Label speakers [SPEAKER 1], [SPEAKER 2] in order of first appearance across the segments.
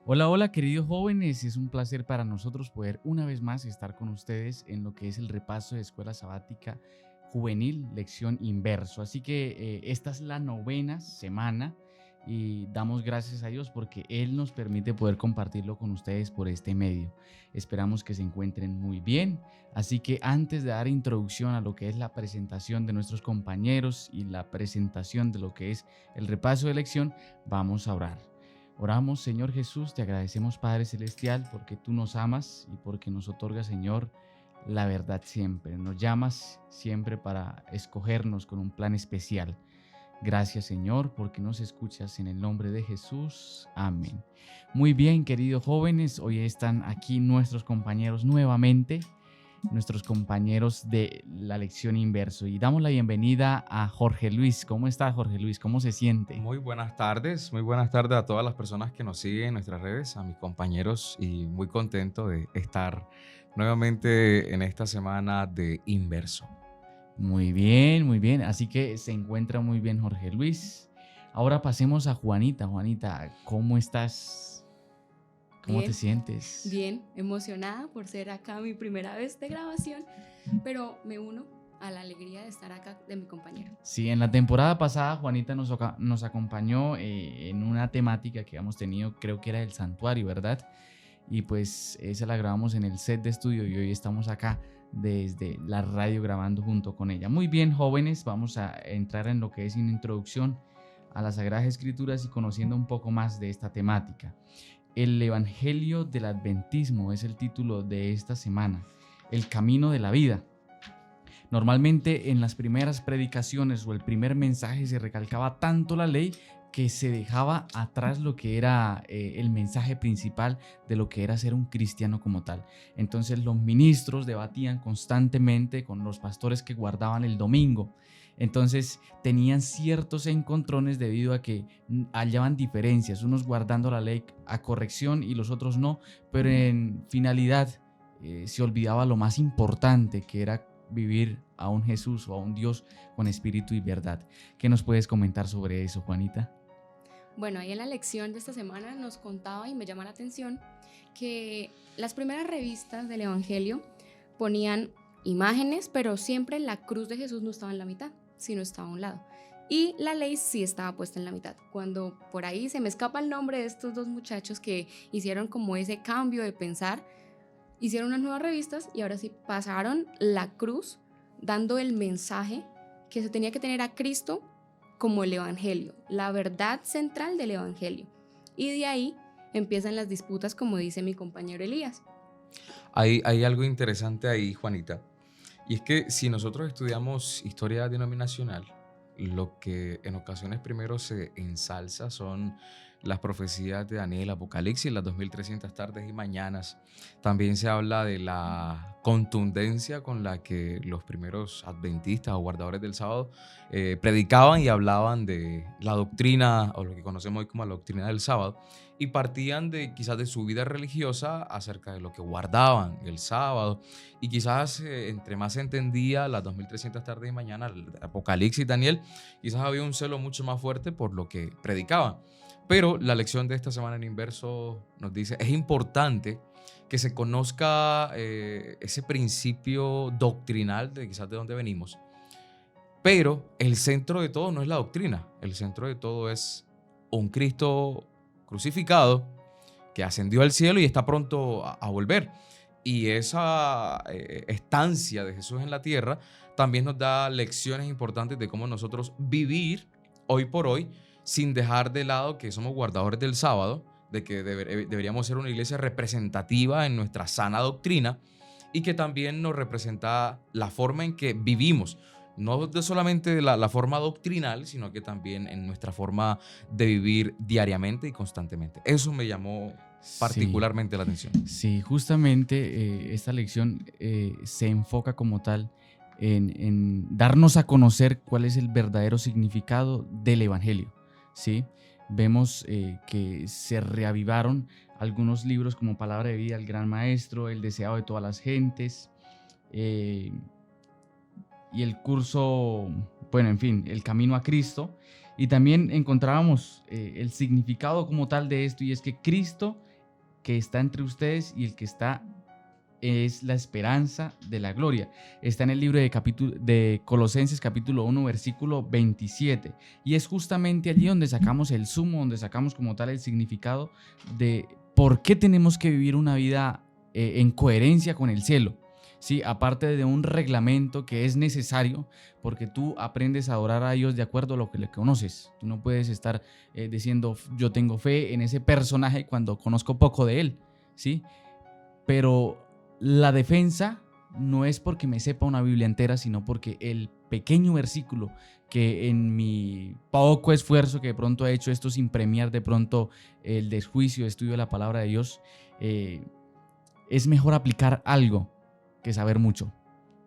[SPEAKER 1] Hola, hola queridos jóvenes, es un placer para nosotros poder una vez más estar con ustedes en lo que es el repaso de Escuela Sabática Juvenil, lección inverso. Así que esta es la 9ª semana y damos gracias a Dios porque Él nos permite poder compartirlo con ustedes por este medio. Esperamos que se encuentren muy bien, así que antes de dar introducción a lo que es la presentación de nuestros compañeros y la presentación de lo que es el repaso de lección, vamos a orar. Oramos, Señor Jesús, te agradecemos, Padre Celestial, porque tú nos amas y porque nos otorgas, Señor, la verdad siempre. Nos llamas siempre para escogernos con un plan especial. Gracias, Señor, porque nos escuchas en el nombre de Jesús. Amén. Muy bien, queridos jóvenes, hoy están aquí nuestros compañeros nuevamente, nuestros compañeros de la lección inverso. Y damos la bienvenida a Jorge Luis. ¿Cómo está, Jorge Luis? ¿Cómo se siente?
[SPEAKER 2] Muy buenas tardes a todas las personas que nos siguen en nuestras redes, a mis compañeros, y muy contento de estar nuevamente en esta semana de Inverso.
[SPEAKER 1] Muy bien, muy bien. Así que se encuentra muy bien Jorge Luis. Ahora pasemos a Juanita. Juanita, ¿cómo estás? ¿Cómo te
[SPEAKER 3] Bien,
[SPEAKER 1] sientes?
[SPEAKER 3] bien, emocionada por ser acá mi primera vez de grabación, pero me uno a la alegría de estar acá de mi compañero.
[SPEAKER 1] Sí, en la temporada pasada Juanita nos acompañó en una temática que hemos tenido, creo que era el santuario, ¿verdad? Y pues esa la grabamos en el set de estudio y hoy estamos acá desde la radio grabando junto con ella. Muy bien, jóvenes, vamos a entrar en lo que es una introducción a las Sagradas Escrituras y conociendo un poco más de esta temática. El Evangelio del Adventismo es el título de esta semana, el camino de la vida. Normalmente en las primeras predicaciones o el primer mensaje se recalcaba tanto la ley que se dejaba atrás lo que era el mensaje principal de lo que era ser un cristiano como tal. Entonces los ministros debatían constantemente con los pastores que guardaban el domingo. Entonces tenían ciertos encontrones debido a que hallaban diferencias, unos guardando la ley a corrección y los otros no, pero en finalidad se olvidaba lo más importante, que era vivir a un Jesús o a un Dios con espíritu y verdad. ¿Qué nos puedes comentar sobre eso, Juanita?
[SPEAKER 3] Bueno, ahí en la lección de esta semana nos contaba y me llama la atención que las primeras revistas del Evangelio ponían imágenes, pero siempre la cruz de Jesús no estaba en la mitad, sino estaba a un lado. Y la ley sí estaba puesta en la mitad. Cuando por ahí se me escapa el nombre de estos dos muchachos que hicieron como ese cambio de pensar, hicieron unas nuevas revistas y ahora sí pasaron la cruz dando el mensaje que se tenía que tener a Cristo como el Evangelio, la verdad central del Evangelio. Y de ahí empiezan las disputas, como dice mi compañero Elías.
[SPEAKER 2] Hay algo interesante ahí, Juanita, y es que si nosotros estudiamos historia denominacional, lo que en ocasiones primero se ensalza son las profecías de Daniel, Apocalipsis, las 2300 tardes y mañanas. También se habla de la contundencia con la que los primeros adventistas o guardadores del sábado predicaban y hablaban de la doctrina, o lo que conocemos hoy como la doctrina del sábado, y partían de quizás de su vida religiosa acerca de lo que guardaban el sábado. Y quizás entre más se entendía las 2300 tardes y mañanas, Apocalipsis y Daniel, quizás había un celo mucho más fuerte por lo que predicaban. Pero la lección de esta semana en Inverso nos dice, es importante que se conozca ese principio doctrinal de quizás de dónde venimos, pero el centro de todo no es la doctrina, el centro de todo es un Cristo crucificado que ascendió al cielo y está pronto a volver. Y esa estancia de Jesús en la tierra también nos da lecciones importantes de cómo nosotros vivir hoy por hoy sin dejar de lado que somos guardadores del sábado, de que deberíamos ser una iglesia representativa en nuestra sana doctrina y que también nos representa la forma en que vivimos, no solamente la forma doctrinal, sino que también en nuestra forma de vivir diariamente y constantemente. Eso me llamó particularmente la atención.
[SPEAKER 1] Sí, justamente esta lección se enfoca como tal en darnos a conocer cuál es el verdadero significado del Evangelio. ¿sí? Vemos que se reavivaron algunos libros como Palabra de Vida, El Gran Maestro, El Deseado de Todas las Gentes, y el curso, bueno, en fin, El Camino a Cristo. Y también encontrábamos el significado como tal de esto, y es que Cristo que está entre ustedes y el que está es la esperanza de la gloria. Está en el libro de Colosenses capítulo 1 versículo 27, y es justamente allí donde sacamos el sumo, donde sacamos como tal el significado de por qué tenemos que vivir una vida en coherencia con el cielo. Sí, aparte de un reglamento que es necesario, porque tú aprendes a adorar a Dios de acuerdo a lo que le conoces. Tú no puedes estar diciendo yo tengo fe en ese personaje cuando conozco poco de él, ¿sí? Pero la defensa no es porque me sepa una Biblia entera, sino porque el pequeño versículo que en mi poco esfuerzo que de pronto he hecho esto sin premiar de pronto el desjuicio, el estudio de la palabra de Dios, es mejor aplicar algo que saber mucho,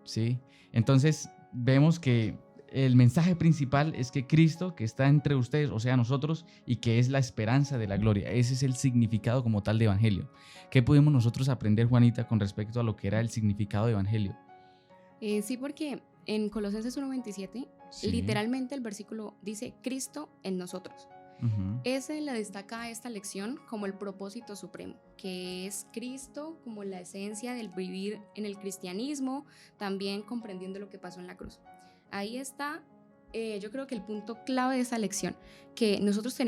[SPEAKER 1] ¿sí? Entonces vemos que el mensaje principal es que Cristo, que está entre ustedes, o sea, nosotros, y que es la esperanza de la gloria. Ese es el significado como tal de evangelio. ¿Qué pudimos nosotros aprender, Juanita, con respecto a lo que era el significado de evangelio?
[SPEAKER 3] Sí, porque en Colosenses 1:27,
[SPEAKER 1] Sí.
[SPEAKER 3] literalmente el versículo dice Cristo en nosotros.
[SPEAKER 1] Uh-huh.
[SPEAKER 3] Ese le destaca a esta lección como el propósito supremo, que es Cristo como la esencia del vivir en el cristianismo, también comprendiendo lo que pasó en la cruz. Ahí está, yo creo que el punto clave de esa lección, que nosotros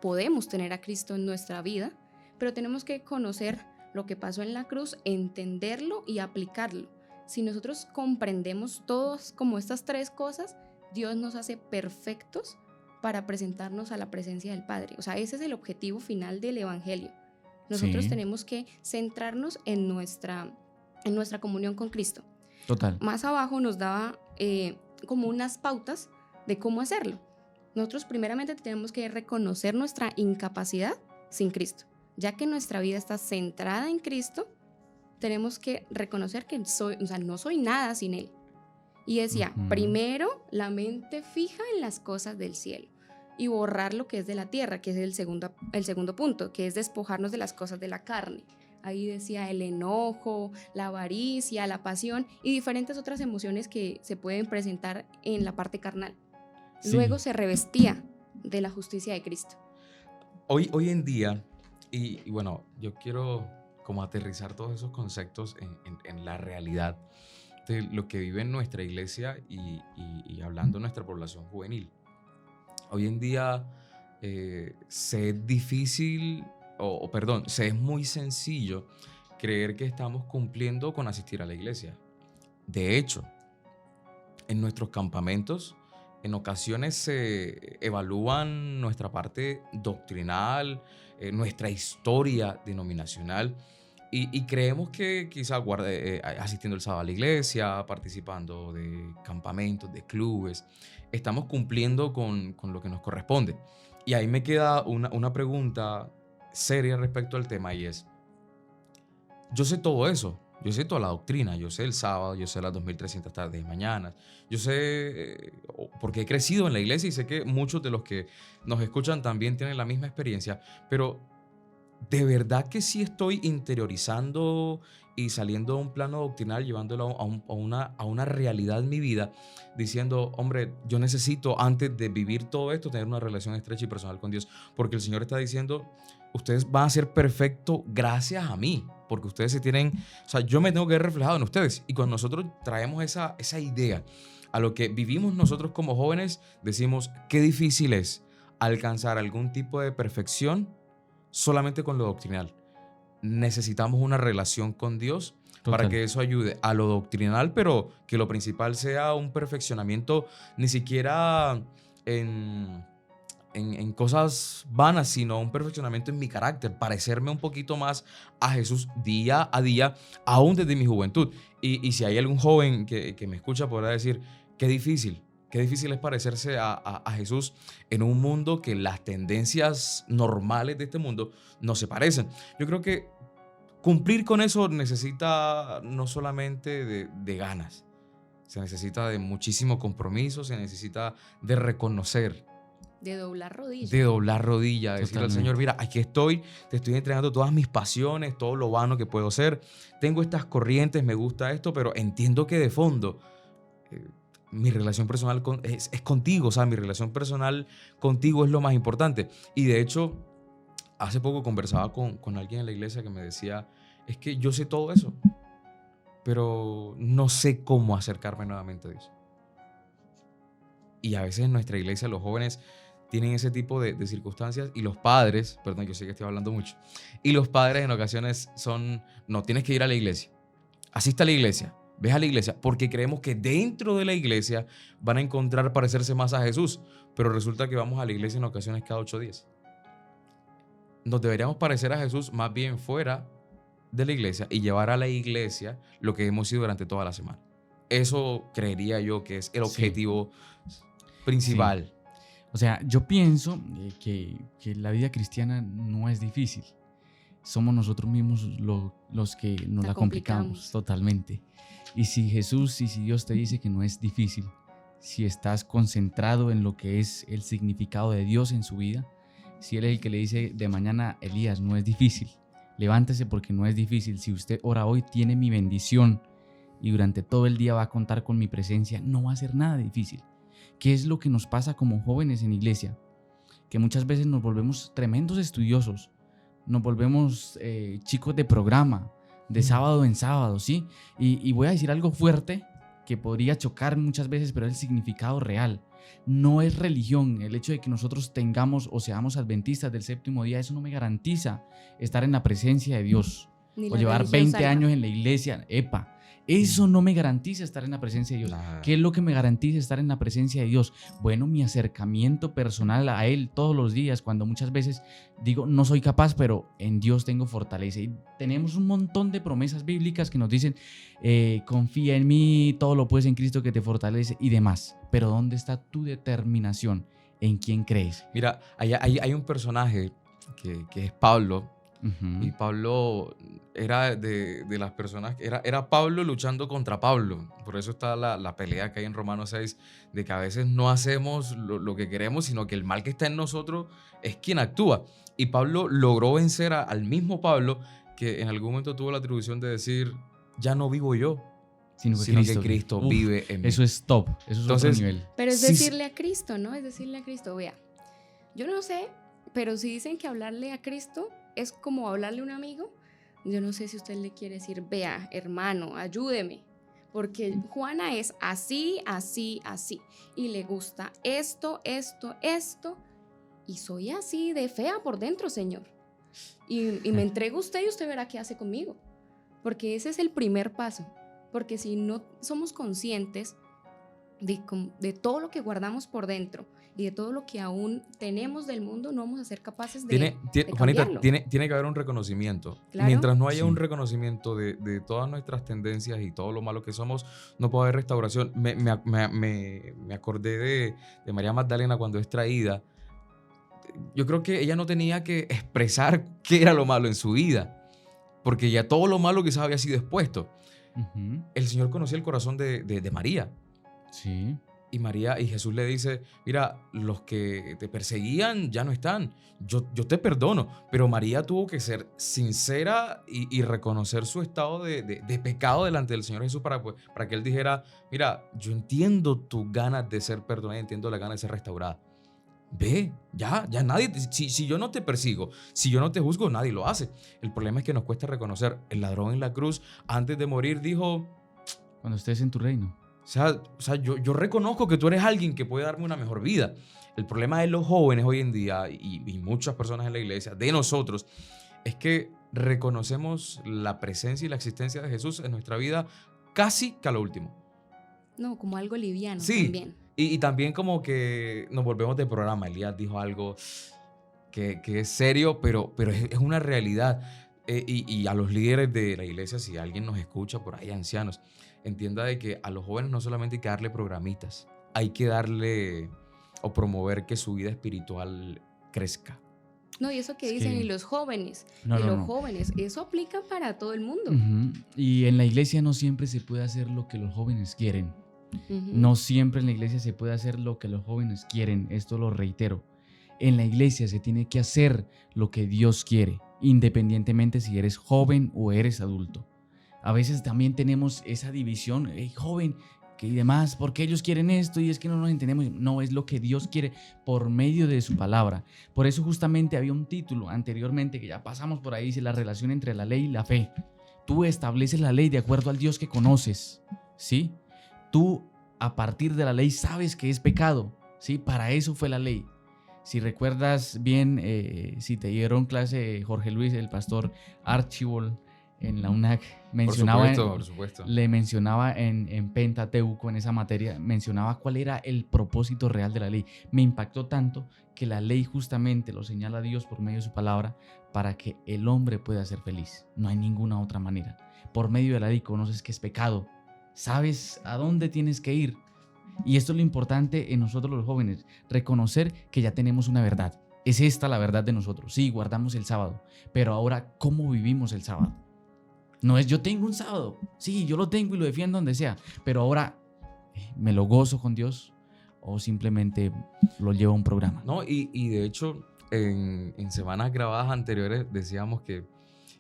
[SPEAKER 3] podemos tener a Cristo en nuestra vida, pero tenemos que conocer lo que pasó en la cruz, entenderlo y aplicarlo. Si nosotros comprendemos todos como estas tres cosas, Dios nos hace perfectos para presentarnos a la presencia del Padre. O sea, ese es el objetivo final del Evangelio. Nosotros tenemos que centrarnos en nuestra comunión con Cristo.
[SPEAKER 1] Total.
[SPEAKER 3] Más abajo nos daba como unas pautas de cómo hacerlo. Nosotros primeramente tenemos que reconocer nuestra incapacidad sin Cristo. Ya que nuestra vida está centrada en Cristo, tenemos que reconocer que no soy nada sin Él. Y decía, primero la mente fija en las cosas del cielo y borrar lo que es de la tierra, que es el segundo punto, que es despojarnos de las cosas de la carne. Ahí decía el enojo, la avaricia, la pasión y diferentes otras emociones que se pueden presentar en la parte carnal.
[SPEAKER 1] Sí.
[SPEAKER 3] Luego se revestía de la justicia de Cristo.
[SPEAKER 2] Hoy en día, y bueno, yo quiero como aterrizar todos esos conceptos en la realidad de lo que vive en nuestra iglesia y hablando de nuestra población juvenil. Hoy en día se es difícil, se es muy sencillo creer que estamos cumpliendo con asistir a la iglesia. De hecho, en nuestros campamentos, en ocasiones se evalúan nuestra parte doctrinal, nuestra historia denominacional, y creemos que quizá asistiendo el sábado a la iglesia, participando de campamentos, de clubes, estamos cumpliendo con lo que nos corresponde. Y ahí me queda una pregunta seria respecto al tema, y es, yo sé todo eso, yo sé toda la doctrina, yo sé el sábado, yo sé las 2300 tardes y mañanas, yo sé, porque he crecido en la iglesia y sé que muchos de los que nos escuchan también tienen la misma experiencia, pero ¿de verdad que sí estoy interiorizando y saliendo de un plano doctrinal, llevándolo a una realidad en mi vida, diciendo, hombre, yo necesito antes de vivir todo esto tener una relación estrecha y personal con Dios? Porque el Señor está diciendo, ustedes van a ser perfectos gracias a mí, porque ustedes yo me tengo que ver reflejado en ustedes. Y cuando nosotros traemos esa idea a lo que vivimos nosotros como jóvenes, decimos, qué difícil es alcanzar algún tipo de perfección solamente con lo doctrinal. Necesitamos una relación con Dios. Total. Para que eso ayude a lo doctrinal, pero que lo principal sea un perfeccionamiento ni siquiera en cosas vanas, sino un perfeccionamiento en mi carácter, parecerme un poquito más a Jesús día a día, aún desde mi juventud. Y si hay algún joven que me escucha, podrá decir, qué difícil es parecerse a Jesús en un mundo que las tendencias normales de este mundo no se parecen. Yo creo que cumplir con eso necesita no solamente de ganas, se necesita de muchísimo compromiso, se necesita de reconocer
[SPEAKER 3] De doblar rodillas.
[SPEAKER 2] De doblar rodilla, decirle al
[SPEAKER 1] Totalmente.
[SPEAKER 2] Señor, mira, aquí estoy, te estoy entregando todas mis pasiones, todo lo vano que puedo ser. Tengo estas corrientes, me gusta esto, pero entiendo que de fondo mi relación personal es contigo, o sea, mi relación personal contigo es lo más importante. Y de hecho, hace poco conversaba con alguien en la iglesia que me decía, es que yo sé todo eso, pero no sé cómo acercarme nuevamente a Dios. Y a veces en nuestra iglesia los jóvenes tienen ese tipo de circunstancias y los padres, perdón, yo sé que estoy hablando mucho, y los padres en ocasiones no, tienes que ir a la iglesia, asiste a la iglesia, ves a la iglesia, porque creemos que dentro de la iglesia van a encontrar parecerse más a Jesús, pero resulta que vamos a la iglesia en ocasiones cada 8 días. Nos deberíamos parecer a Jesús más bien fuera de la iglesia y llevar a la iglesia lo que hemos sido durante toda la semana. Eso creería yo que es el objetivo principal.
[SPEAKER 1] Sí. O sea, yo pienso que la vida cristiana no es difícil. Somos nosotros mismos los que nos la complicamos totalmente. Y si Jesús y si Dios te dice que no es difícil, si estás concentrado en lo que es el significado de Dios en su vida, si Él es el que le dice de mañana, Elías, no es difícil, levántese porque no es difícil. Si usted ora hoy, tiene mi bendición y durante todo el día va a contar con mi presencia, no va a ser nada difícil. ¿Qué es lo que nos pasa como jóvenes en iglesia? Que muchas veces nos volvemos tremendos estudiosos, nos volvemos chicos de programa, de sábado en sábado, ¿sí? Y voy a decir algo fuerte que podría chocar muchas veces, pero es el significado real. No es religión. El hecho de que nosotros tengamos o seamos adventistas del séptimo día, eso no me garantiza estar en la presencia de Dios. O llevar 20 años en la iglesia. Eso no me garantiza estar en la presencia de Dios. ¿Qué es lo que me garantiza estar en la presencia de Dios? Bueno, mi acercamiento personal a Él todos los días, cuando muchas veces digo, no soy capaz, pero en Dios tengo fortaleza. Y tenemos un montón de promesas bíblicas que nos dicen, confía en mí, todo lo puedes en Cristo que te fortalece y demás. Pero ¿dónde está tu determinación? ¿En quién crees?
[SPEAKER 2] Mira, hay un personaje que es Pablo.
[SPEAKER 1] Uh-huh.
[SPEAKER 2] Y Pablo era de las personas, era Pablo luchando contra Pablo. Por eso está la pelea que hay en Romanos 6, de que a veces no hacemos lo que queremos, sino que el mal que está en nosotros es quien actúa. Y Pablo logró vencer al mismo Pablo, que en algún momento tuvo la atribución de decir, ya no vivo yo, sino que Cristo vive en mí.
[SPEAKER 1] Eso es top, eso es
[SPEAKER 2] Entonces,
[SPEAKER 1] otro nivel.
[SPEAKER 3] Pero es decirle a Cristo, ¿no? Es decirle a Cristo, vea, yo no sé, pero si dicen que hablarle a Cristo es como hablarle a un amigo, yo no sé si usted le quiere decir, vea, hermano, ayúdeme, porque Juana es así, así, así, y le gusta esto, esto, esto, y soy así de fea por dentro, Señor. Y me entrego a usted y usted verá qué hace conmigo, porque ese es el primer paso, porque si no somos conscientes de todo lo que guardamos por dentro y de todo lo que aún tenemos del mundo, no vamos a ser capaces de
[SPEAKER 2] Juanita,
[SPEAKER 3] cambiarlo.
[SPEAKER 2] tiene que haber un reconocimiento.
[SPEAKER 3] Claro.
[SPEAKER 2] Mientras no haya
[SPEAKER 1] Sí.
[SPEAKER 2] un reconocimiento de todas nuestras tendencias y todo lo malo que somos, no puede haber restauración. Me acordé de María Magdalena cuando es traída. Yo creo que ella no tenía que expresar qué era lo malo en su vida, porque ya todo lo malo quizás había sido expuesto.
[SPEAKER 1] Uh-huh.
[SPEAKER 2] El Señor conocía el corazón de María.
[SPEAKER 1] Sí.
[SPEAKER 2] Y Jesús le dice, mira, los que te perseguían ya no están, yo te perdono. Pero María tuvo que ser sincera y reconocer su estado de pecado delante del Señor Jesús para que Él dijera, mira, yo entiendo tus ganas de ser perdonada, entiendo las ganas de ser restaurada. Ve, ya nadie, si yo no te persigo, si yo no te juzgo, nadie lo hace. El problema es que nos cuesta reconocer. El ladrón en la cruz, antes de morir, dijo,
[SPEAKER 1] Cuando estés en tu reino.
[SPEAKER 2] O sea, yo reconozco que tú eres alguien que puede darme una mejor vida. El problema de los jóvenes hoy en día y muchas personas en la iglesia, de nosotros, es que reconocemos la presencia y la existencia de Jesús en nuestra vida casi que a lo último.
[SPEAKER 3] No, como algo liviano
[SPEAKER 2] Sí,
[SPEAKER 3] también.
[SPEAKER 2] y también como que nos volvemos de programa. Elías dijo algo que es serio, pero es una realidad. Y a los líderes de la iglesia, si alguien nos escucha por ahí, ancianos, entienda de que a los jóvenes no solamente hay que darle programitas, hay que darle o promover que su vida espiritual crezca.
[SPEAKER 3] No, y eso que
[SPEAKER 1] Es
[SPEAKER 3] dicen,
[SPEAKER 1] que-
[SPEAKER 3] y los jóvenes,
[SPEAKER 1] No,
[SPEAKER 3] y
[SPEAKER 1] no,
[SPEAKER 3] los
[SPEAKER 1] no.
[SPEAKER 3] jóvenes, eso aplica para todo el mundo.
[SPEAKER 1] Uh-huh. Y en la iglesia no siempre se puede hacer lo que los jóvenes quieren.
[SPEAKER 3] Ujú.
[SPEAKER 1] No siempre en la iglesia se puede hacer lo que los jóvenes quieren. Esto lo reitero. En la iglesia se tiene que hacer lo que Dios quiere, independientemente si eres joven o eres adulto. A veces también tenemos esa división, hey, joven, que y demás, porque ellos quieren esto y es que no nos entendemos. No, es lo que Dios quiere por medio de su palabra. Por eso justamente había un título anteriormente que ya pasamos por ahí, dice la relación entre la ley y la fe. Tú estableces la ley de acuerdo al Dios que conoces, ¿sí? Tú a partir de la ley sabes que es pecado, ¿sí? Para eso fue la ley. Si recuerdas bien, si te dieron clase Jorge Luis, el pastor Archibald en la UNAC, mencionaba,
[SPEAKER 2] por supuesto.
[SPEAKER 1] le mencionaba en Pentateuco, en esa materia, mencionaba cuál era el propósito real de la ley. Me impactó tanto que la ley justamente lo señala Dios por medio de su palabra para que el hombre pueda ser feliz. No hay ninguna otra manera. Por medio de la ley conoces que es pecado. Sabes a dónde tienes que ir. Y esto es lo importante en nosotros los jóvenes, reconocer que ya tenemos una verdad. Es esta la verdad de nosotros. Sí, guardamos el sábado, pero ahora, ¿cómo vivimos el sábado? No es yo tengo un sábado, sí, yo lo tengo y lo defiendo donde sea, pero ahora me lo gozo con Dios o simplemente lo llevo a un programa.
[SPEAKER 2] No, y de hecho, en semanas grabadas anteriores decíamos que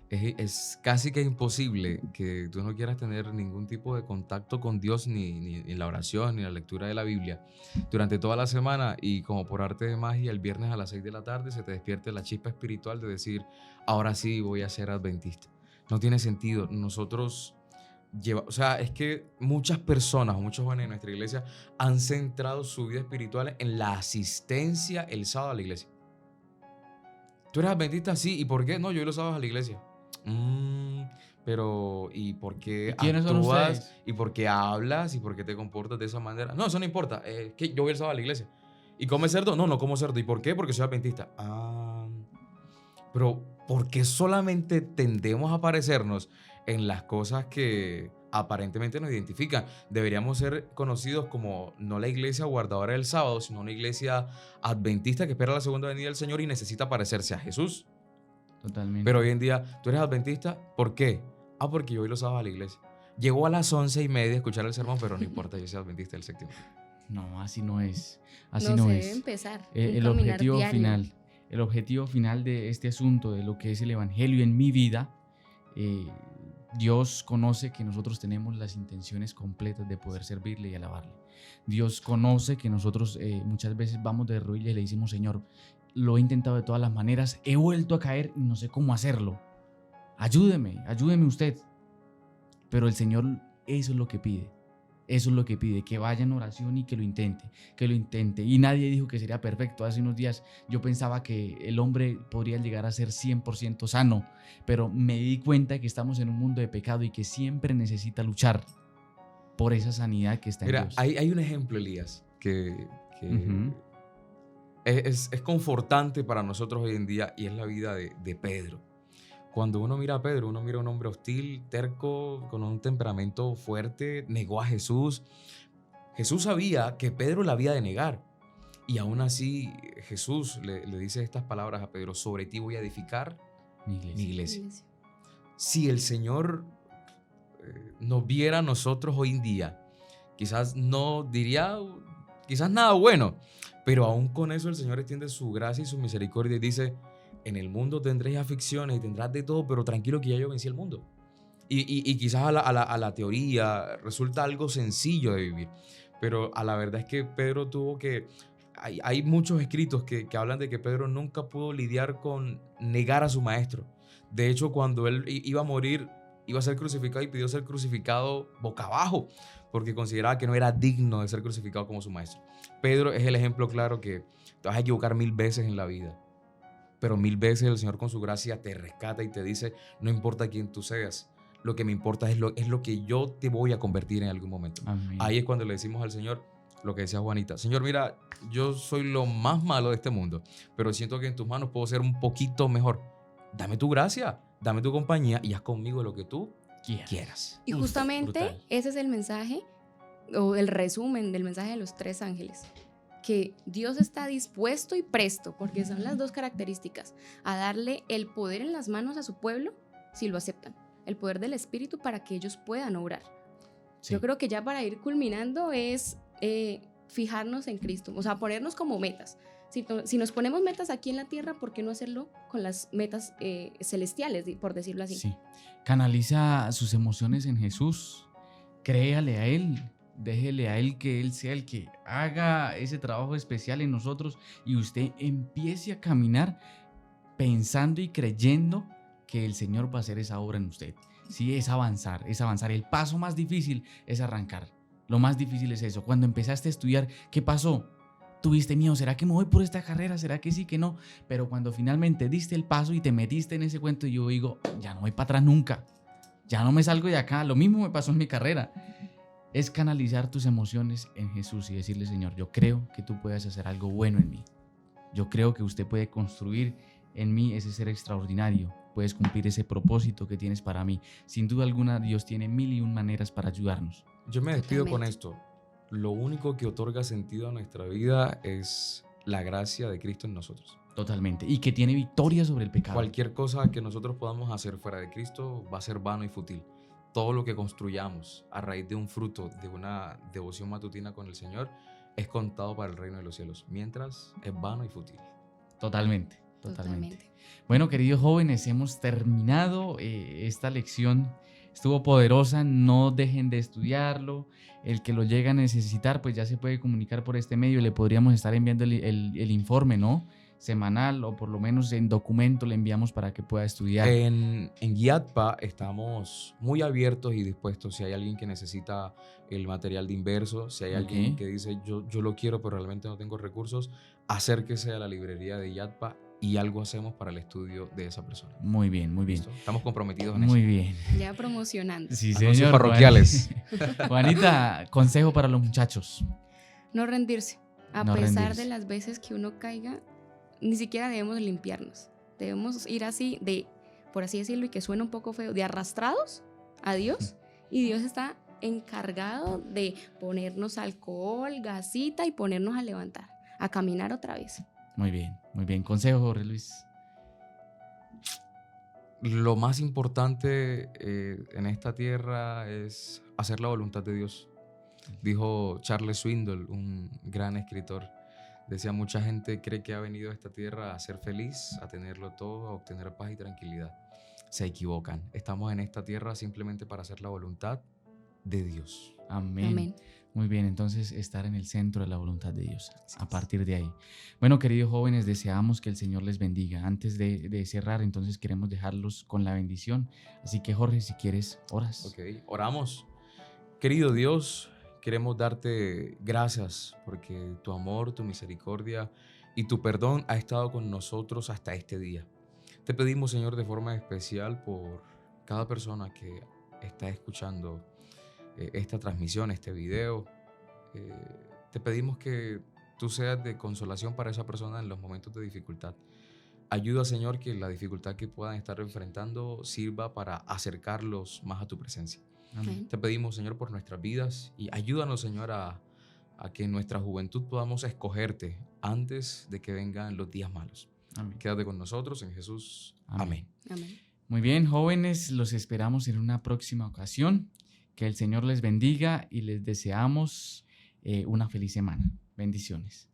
[SPEAKER 2] es casi que imposible que tú no quieras tener ningún tipo de contacto con Dios, ni en la oración, ni en la lectura de la Biblia durante toda la semana, y como por arte de magia, el viernes a las 6 de la tarde se te despierte la chispa espiritual de decir, ahora sí voy a ser adventista. No tiene sentido. Nosotros o sea, es que muchas personas o muchos jóvenes en nuestra iglesia han centrado su vida espiritual en la asistencia el sábado a la iglesia. ¿Tú eres adventista? Sí. ¿Y por qué? No, yo voy los sábados a la iglesia. Pero ¿y por qué
[SPEAKER 1] ¿Y quiénes son
[SPEAKER 2] actúas?
[SPEAKER 1] ustedes?
[SPEAKER 2] ¿Y por qué hablas? ¿Y por qué te comportas de esa manera? No, eso no importa. Que yo voy el sábado a la iglesia. ¿Y comes cerdo? No, no como cerdo. ¿Y por qué? Porque soy adventista. Pero ¿por qué solamente tendemos a parecernos en las cosas que aparentemente nos identifican? Deberíamos ser conocidos como no la iglesia guardadora del sábado, sino una iglesia adventista que espera la segunda venida del Señor y necesita parecerse a Jesús.
[SPEAKER 1] Totalmente.
[SPEAKER 2] Pero hoy en día, ¿tú eres adventista? ¿Por qué? Porque yo voy los sábados a la iglesia. Llego a las 11:30 a escuchar el sermón, pero no importa, yo soy adventista del séptimo.
[SPEAKER 1] No, así no es. Así
[SPEAKER 3] no
[SPEAKER 1] no
[SPEAKER 3] se
[SPEAKER 1] es.
[SPEAKER 3] debe empezar.
[SPEAKER 1] El objetivo final de este asunto, de lo que es el evangelio en mi vida, Dios conoce que nosotros tenemos las intenciones completas de poder servirle y alabarle. Dios conoce que nosotros muchas veces vamos de rodillas y le decimos, Señor, lo he intentado de todas las maneras, he vuelto a caer y no sé cómo hacerlo. Ayúdeme usted. Pero el Señor eso es lo que pide. Eso es lo que pide, que vaya en oración y que lo intente. Y nadie dijo que sería perfecto. Hace unos días yo pensaba que el hombre podría llegar a ser 100% sano, pero me di cuenta que estamos en un mundo de pecado y que siempre necesita luchar por esa sanidad que está en
[SPEAKER 2] Mira,
[SPEAKER 1] Dios.
[SPEAKER 2] hay un ejemplo, Elías, que
[SPEAKER 1] Ujú.
[SPEAKER 2] es confortante para nosotros hoy en día, y es la vida de Pedro. Cuando uno mira a Pedro, uno mira a un hombre hostil, terco, con un temperamento fuerte, negó a Jesús. Jesús sabía que Pedro la había de negar, y aún así Jesús le dice estas palabras a Pedro: sobre ti voy a edificar
[SPEAKER 1] Mi iglesia.
[SPEAKER 2] mi iglesia. Si el Señor nos viera a nosotros hoy en día, quizás no diría, quizás nada bueno, pero aún con eso el Señor extiende su gracia y su misericordia y dice: en el mundo tendréis aflicciones y tendrás de todo, pero tranquilo que ya yo vencí el mundo. Y quizás a la teoría resulta algo sencillo de vivir, pero a la verdad es que Pedro tuvo que... Hay muchos escritos que hablan de que Pedro nunca pudo lidiar con negar a su maestro. De hecho, cuando él iba a morir, iba a ser crucificado y pidió ser crucificado boca abajo, porque consideraba que no era digno de ser crucificado como su maestro. Pedro es el ejemplo claro que te vas a equivocar 1000 veces en la vida, pero 1000 veces el Señor con su gracia te rescata y te dice: no importa quién tú seas, lo que me importa es lo que yo te voy a convertir en algún momento.
[SPEAKER 1] Amén.
[SPEAKER 2] Ahí es cuando le decimos al Señor lo que decía Juanita: Señor, mira, yo soy lo más malo de este mundo, pero siento que en tus manos puedo ser un poquito mejor. Dame tu gracia, dame tu compañía y haz conmigo lo que tú quieras.
[SPEAKER 3] Y justamente
[SPEAKER 1] brutal.
[SPEAKER 3] ese es el mensaje o el resumen del mensaje de los 3 ángeles. Que Dios está dispuesto y presto, porque son las 2 características, a darle el poder en las manos a su pueblo si lo aceptan. El poder del Espíritu para que ellos puedan obrar.
[SPEAKER 1] Sí.
[SPEAKER 3] Yo creo que ya para ir culminando es fijarnos en Cristo, o sea, ponernos como metas. Si nos ponemos metas aquí en la tierra, ¿por qué no hacerlo con las metas celestiales, por decirlo así?
[SPEAKER 1] Sí. Canaliza sus emociones en Jesús. Créale a Él. Déjele a Él que Él sea el que haga ese trabajo especial en nosotros y usted empiece a caminar pensando y creyendo que el Señor va a hacer esa obra en usted. Sí, es avanzar, es avanzar. El paso más difícil es arrancar. Lo más difícil es eso. Cuando empezaste a estudiar, ¿qué pasó? Tuviste miedo, ¿será que me voy por esta carrera? ¿Será que sí, que no? Pero cuando finalmente diste el paso y te metiste en ese cuento, yo digo, ya no voy para atrás nunca. Ya no me salgo de acá. Lo mismo me pasó en mi carrera. Es canalizar tus emociones en Jesús y decirle, Señor, yo creo que tú puedes hacer algo bueno en mí. Yo creo que usted puede construir en mí ese ser extraordinario. Puedes cumplir ese propósito que tienes para mí. Sin duda alguna, Dios tiene 1001 maneras para ayudarnos.
[SPEAKER 2] Yo me despido con
[SPEAKER 3] Totalmente.
[SPEAKER 2] esto. Lo único que otorga sentido a nuestra vida es la gracia de Cristo en nosotros.
[SPEAKER 1] Totalmente. Y que tiene victoria sobre el pecado.
[SPEAKER 2] Cualquier cosa que nosotros podamos hacer fuera de Cristo va a ser vano y fútil. Todo lo que construyamos a raíz de un fruto de una devoción matutina con el Señor es contado para el reino de los cielos, mientras es vano y fútil.
[SPEAKER 1] Totalmente. Bueno, queridos jóvenes, hemos terminado esta lección. Estuvo poderosa, no dejen de estudiarlo. El que lo llegue a necesitar, pues ya se puede comunicar por este medio. Le podríamos estar enviando el informe, ¿no? Semanal, o por lo menos en documento le enviamos para que pueda estudiar.
[SPEAKER 2] En Guiatpa estamos muy abiertos y dispuestos. Si hay alguien que necesita el material de inverso, si hay alguien que dice yo lo quiero pero realmente no tengo recursos, acérquese a la librería de Guiatpa y algo hacemos para el estudio de esa persona.
[SPEAKER 1] Muy bien, muy bien.
[SPEAKER 2] ¿Listo? Estamos comprometidos en eso.
[SPEAKER 1] Muy bien.
[SPEAKER 3] Ya promocionando.
[SPEAKER 1] Sí,
[SPEAKER 2] Anuncios
[SPEAKER 1] señor.
[SPEAKER 2] parroquiales.
[SPEAKER 1] Juanita, consejo para los muchachos.
[SPEAKER 3] No rendirse. A
[SPEAKER 1] No
[SPEAKER 3] pesar
[SPEAKER 1] rendirse.
[SPEAKER 3] de las veces que uno caiga, ni siquiera debemos limpiarnos. Debemos ir así de, por así decirlo, y que suena un poco feo, de arrastrados a Dios. Y Dios está encargado de ponernos alcohol, gasita y ponernos a levantar, a caminar otra vez.
[SPEAKER 1] Muy bien, muy bien. Consejo, Jorge Luis.
[SPEAKER 2] Lo más importante en esta tierra es hacer la voluntad de Dios. Dijo Charles Swindoll, un gran escritor. Decía, mucha gente cree que ha venido a esta tierra a ser feliz, a tenerlo todo, a obtener paz y tranquilidad. Se equivocan. Estamos en esta tierra simplemente para hacer la voluntad de Dios.
[SPEAKER 1] Amén.
[SPEAKER 3] Amén.
[SPEAKER 1] Muy bien, entonces estar en el centro de la voluntad de Dios. A partir de ahí. Bueno, queridos jóvenes, deseamos que el Señor les bendiga. Antes de cerrar, entonces queremos dejarlos con la bendición. Así que, Jorge, si quieres, oras.
[SPEAKER 2] Ok, oramos. Querido Dios, queremos darte gracias porque tu amor, tu misericordia y tu perdón ha estado con nosotros hasta este día. Te pedimos, Señor, de forma especial por cada persona que está escuchando esta transmisión, este video. Te pedimos que tú seas de consolación para esa persona en los momentos de dificultad. Ayuda, Señor, que la dificultad que puedan estar enfrentando sirva para acercarlos más a tu presencia.
[SPEAKER 1] Amén.
[SPEAKER 2] Te pedimos, Señor, por nuestras vidas y ayúdanos, Señor, a que en nuestra juventud podamos escogerte antes de que vengan los días malos.
[SPEAKER 1] Amén.
[SPEAKER 2] Quédate con nosotros en Jesús.
[SPEAKER 1] Amén.
[SPEAKER 2] Amén.
[SPEAKER 3] Amén.
[SPEAKER 1] Muy bien, jóvenes, los esperamos en una próxima ocasión. Que el Señor les bendiga y les deseamos una feliz semana. Bendiciones.